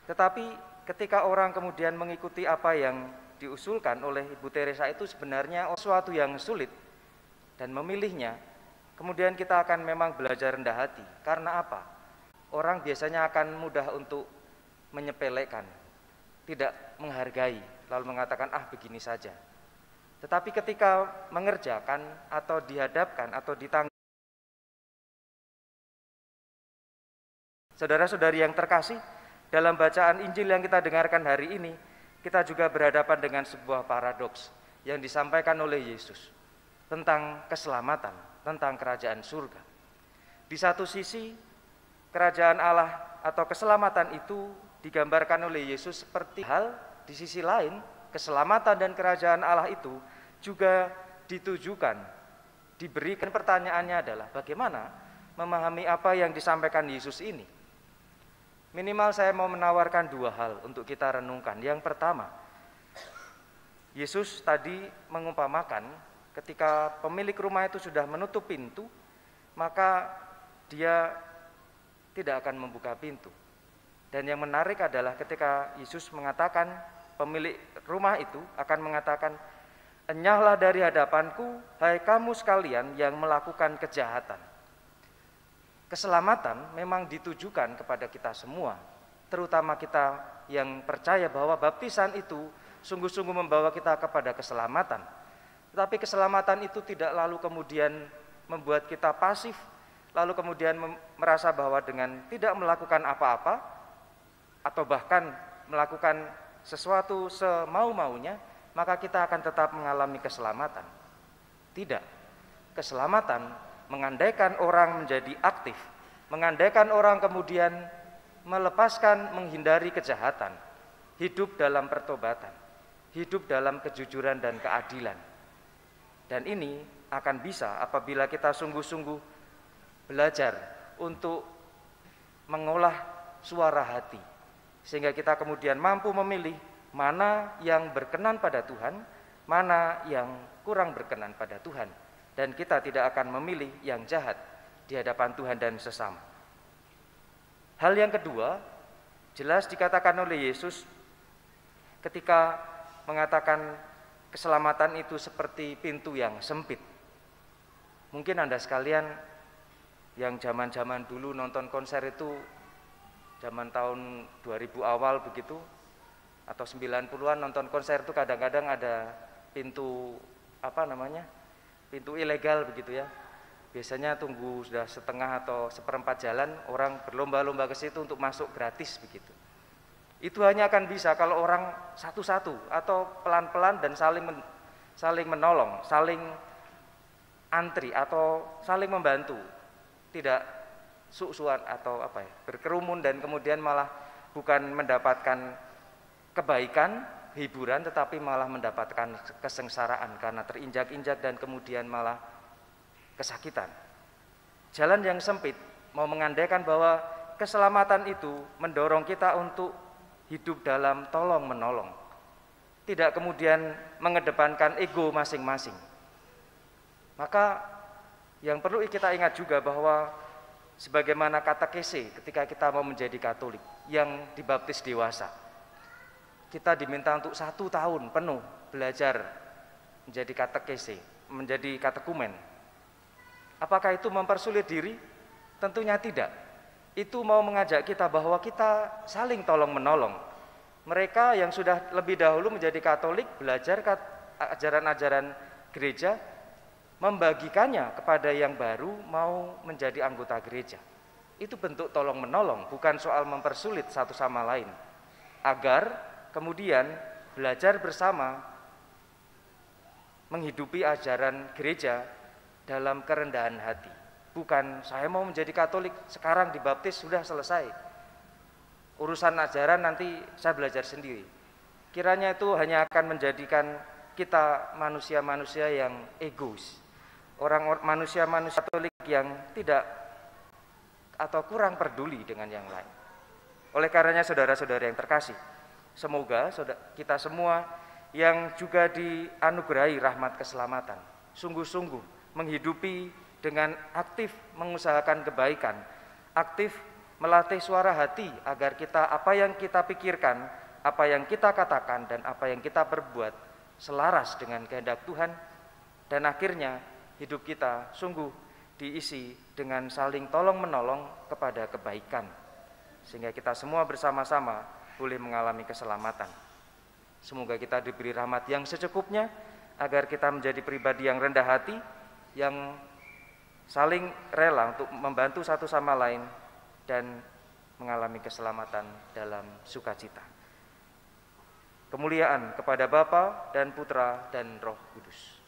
Tetapi ketika orang kemudian mengikuti apa yang diusulkan oleh Ibu Teresa itu sebenarnya sesuatu yang sulit dan memilihnya, kemudian kita akan memang belajar rendah hati. Karena apa? Orang biasanya akan mudah untuk menyepelekan, tidak menghargai, lalu mengatakan begini saja. Tetapi ketika mengerjakan atau dihadapkan atau ditanggung, saudara-saudari yang terkasih, dalam bacaan Injil yang kita dengarkan hari ini, kita juga berhadapan dengan sebuah paradoks yang disampaikan oleh Yesus tentang keselamatan, tentang kerajaan surga. Di satu sisi, kerajaan Allah atau keselamatan itu digambarkan oleh Yesus seperti hal, di sisi lain, keselamatan dan kerajaan Allah itu juga ditujukan, diberikan. Pertanyaannya adalah bagaimana memahami apa yang disampaikan Yesus ini? Minimal saya mau menawarkan dua hal untuk kita renungkan. Yang pertama, Yesus tadi mengumpamakan ketika pemilik rumah itu sudah menutup pintu, maka dia tidak akan membuka pintu. Dan yang menarik adalah ketika Yesus mengatakan, pemilik rumah itu akan mengatakan, "Enyahlah dari hadapanku, hai kamu sekalian yang melakukan kejahatan." Keselamatan memang ditujukan kepada kita semua, terutama kita yang percaya bahwa baptisan itu sungguh-sungguh membawa kita kepada keselamatan. Tetapi keselamatan itu tidak lalu kemudian membuat kita pasif, lalu kemudian merasa bahwa dengan tidak melakukan apa-apa, atau bahkan melakukan sesuatu semau-maunya, maka kita akan tetap mengalami keselamatan. Tidak. Keselamatan mengandaikan orang menjadi aktif, mengandaikan orang kemudian melepaskan, menghindari kejahatan, hidup dalam pertobatan, hidup dalam kejujuran dan keadilan. Dan ini akan bisa apabila kita sungguh-sungguh belajar untuk mengolah suara hati, sehingga kita kemudian mampu memilih mana yang berkenan pada Tuhan, mana yang kurang berkenan pada Tuhan. Dan kita tidak akan memilih yang jahat di hadapan Tuhan dan sesama. Hal yang kedua, jelas dikatakan oleh Yesus ketika mengatakan keselamatan itu seperti pintu yang sempit. Mungkin Anda sekalian yang zaman-zaman dulu nonton konser itu, zaman tahun 2000 awal begitu, atau 90-an nonton konser itu kadang-kadang ada pintu pintu ilegal begitu ya. Biasanya tunggu sudah setengah atau seperempat jalan, orang berlomba-lomba ke situ untuk masuk gratis begitu. Itu hanya akan bisa kalau orang satu-satu atau pelan-pelan dan saling menolong, saling antri atau saling membantu. Tidak suk-suan atau berkerumun dan kemudian malah bukan mendapatkan kebaikan, hiburan, tetapi malah mendapatkan kesengsaraan karena terinjak-injak dan kemudian malah kesakitan. Jalan yang sempit mau mengandaikan bahwa keselamatan itu mendorong kita untuk hidup dalam tolong menolong, tidak kemudian mengedepankan ego masing-masing. Maka yang perlu kita ingat juga bahwa sebagaimana katekese ketika kita mau menjadi Katolik yang dibaptis dewasa, kita diminta untuk 1 tahun penuh belajar menjadi katekese, menjadi katekumen. Apakah itu mempersulit diri? Tentunya tidak. Itu mau mengajak kita bahwa kita saling tolong menolong. Mereka yang sudah lebih dahulu menjadi Katolik, belajar ajaran-ajaran gereja, membagikannya kepada yang baru mau menjadi anggota gereja. Itu bentuk tolong menolong, bukan soal mempersulit satu sama lain. Agar kemudian belajar bersama menghidupi ajaran gereja dalam kerendahan hati. Bukan saya mau menjadi Katolik, sekarang dibaptis sudah selesai. Urusan ajaran nanti saya belajar sendiri. Kiranya itu hanya akan menjadikan kita manusia-manusia yang egois. Manusia-manusia Katolik yang tidak atau kurang peduli dengan yang lain. Oleh karenanya saudara-saudara yang terkasih, semoga kita semua yang juga dianugerahi rahmat keselamatan, sungguh-sungguh menghidupi dengan aktif mengusahakan kebaikan, aktif melatih suara hati agar kita apa yang kita pikirkan, apa yang kita katakan, dan apa yang kita perbuat selaras dengan kehendak Tuhan, dan akhirnya hidup kita sungguh diisi dengan saling tolong-menolong kepada kebaikan, sehingga kita semua bersama-sama boleh mengalami keselamatan. Semoga kita diberi rahmat yang secukupnya, agar kita menjadi pribadi yang rendah hati, yang saling rela untuk membantu satu sama lain, dan mengalami keselamatan dalam sukacita. Kemuliaan kepada Bapa dan Putra dan Roh Kudus.